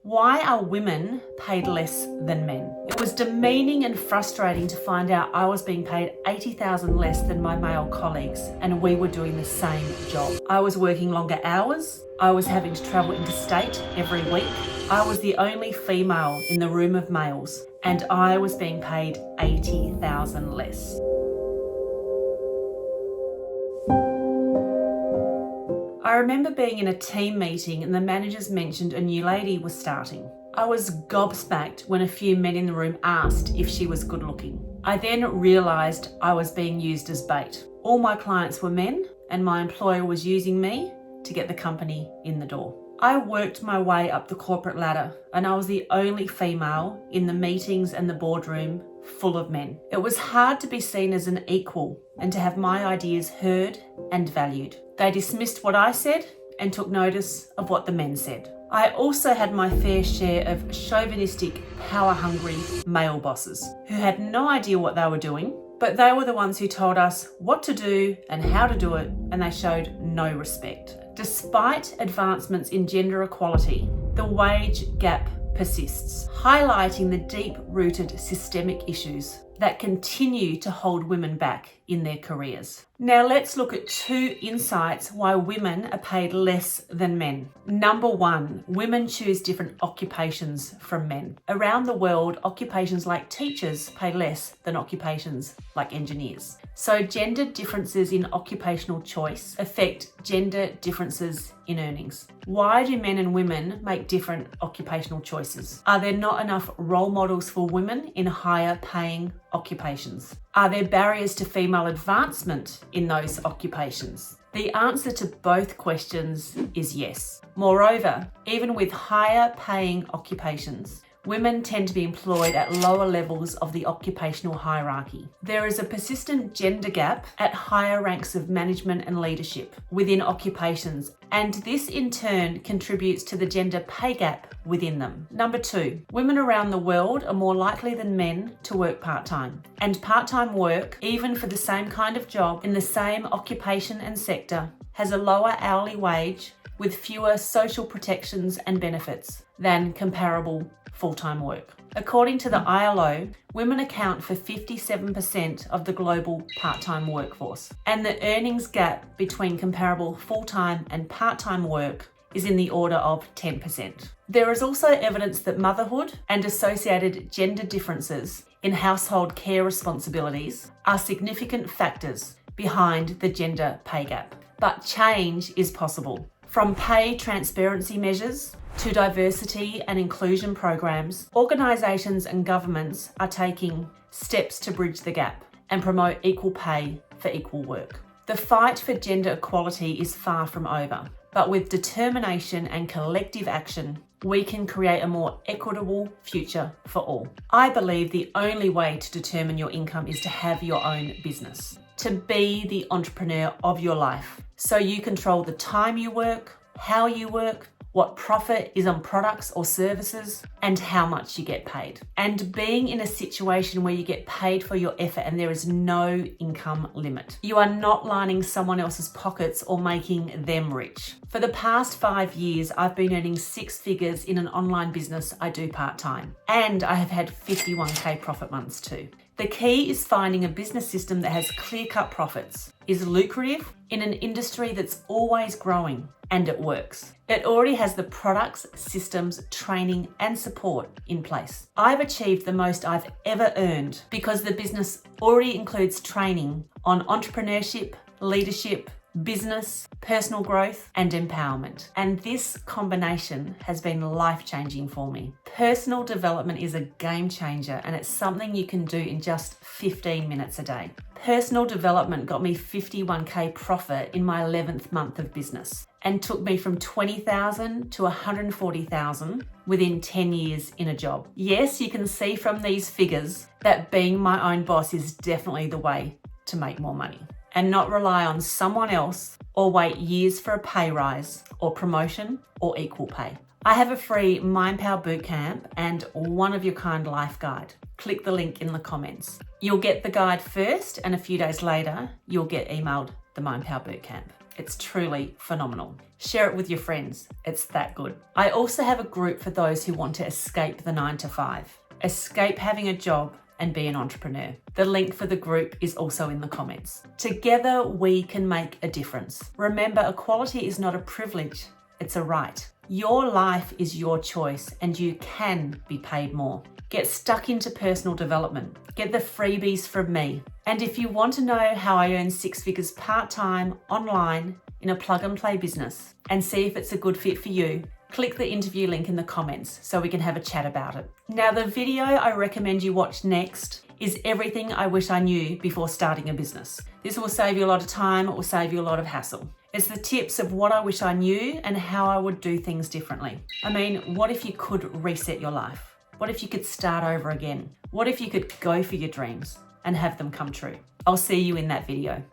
Why are women paid less than men? It was demeaning and frustrating to find out I was being paid $80,000 less than my male colleagues, and we were doing the same job. I was working longer hours. I was having to travel interstate every week. I was the only female in the room of males, and I was being paid $80,000 less. I remember being in a team meeting and the managers mentioned a new lady was starting. I was gobsmacked when a few men in the room asked if she was good looking. I then realised I was being used as bait. All my clients were men and my employer was using me to get the company in the door. I worked my way up the corporate ladder and I was the only female in the meetings and the boardroom full of men. It was hard to be seen as an equal and to have my ideas heard and valued. They dismissed what I said and took notice of what the men said. I also had my fair share of chauvinistic, power-hungry male bosses who had no idea what they were doing, but they were the ones who told us what to do and how to do it, and they showed no respect. Despite advancements in gender equality, the wage gap persists, highlighting the deep-rooted systemic issues that continue to hold women back in their careers. Now let's look at 2 insights why women are paid less than men. Number 1, women choose different occupations from men. Around the world, occupations like teachers pay less than occupations like engineers. So gender differences in occupational choice affect gender differences in earnings. Why do men and women make different occupational choices? Are there not enough role models for women in higher paying occupations? Are there barriers to female advancement in those occupations? The answer to both questions is yes. Moreover, even with higher paying occupations, women tend to be employed at lower levels of the occupational hierarchy. There is a persistent gender gap at higher ranks of management and leadership within occupations, and this in turn contributes to the gender pay gap within them. Number 2, women around the world are more likely than men to work part-time. And part-time work, even for the same kind of job in the same occupation and sector, has a lower hourly wage with fewer social protections and benefits than comparable full-time work. According to the ILO, women account for 57% of the global part-time workforce, and the earnings gap between comparable full-time and part-time work is in the order of 10%. There is also evidence that motherhood and associated gender differences in household care responsibilities are significant factors behind the gender pay gap. But change is possible. From pay transparency measures to diversity and inclusion programs, organisations and governments are taking steps to bridge the gap and promote equal pay for equal work. The fight for gender equality is far from over, but with determination and collective action, we can create a more equitable future for all. I believe the only way to determine your income is to have your own business, to be the entrepreneur of your life, so you control the time you work, how you work, what profit is on products or services, and how much you get paid. And being in a situation where you get paid for your effort and there is no income limit. You are not lining someone else's pockets or making them rich. For the past 5 years, I've been earning 6 figures in an online business I do part-time. And I have had 51K profit months too. The key is finding a business system that has clear-cut profits, is lucrative in an industry that's always growing, and it works. It already has the products, systems, training, and support in place. I've achieved the most I've ever earned because the business already includes training on entrepreneurship, leadership, business, personal growth, and empowerment. And this combination has been life-changing for me. Personal development is a game changer, and it's something you can do in just 15 minutes a day. Personal development got me 51K profit in my 11th month of business and took me from 20,000 to 140,000 within 10 years in a job. Yes, you can see from these figures that being my own boss is definitely the way to make more money and not rely on someone else or wait years for a pay rise or promotion or equal pay. I have a free Mindpower Bootcamp and one-of-your-kind life guide. Click the link in the comments. You'll get the guide first, and a few days later, you'll get emailed the Mindpower Bootcamp. It's truly phenomenal. Share it with your friends. It's that good. I also have a group for those who want to escape the 9 to 5. Escape having a job and be an entrepreneur. The link for the group is also in the comments. Together, we can make a difference. Remember, equality is not a privilege, it's a right. Your life is your choice and you can be paid more. Get stuck into personal development. Get the freebies from me. And if you want to know how I earn 6 figures part-time online in a plug-and-play business and see if it's a good fit for you, click the interview link in the comments so we can have a chat about it. Now, the video I recommend you watch next is everything I wish I knew before starting a business. This will save you a lot of time, it will save you a lot of hassle. It's the tips of what I wish I knew and how I would do things differently. I mean, what if you could reset your life? What if you could start over again? What if you could go for your dreams and have them come true? I'll see you in that video.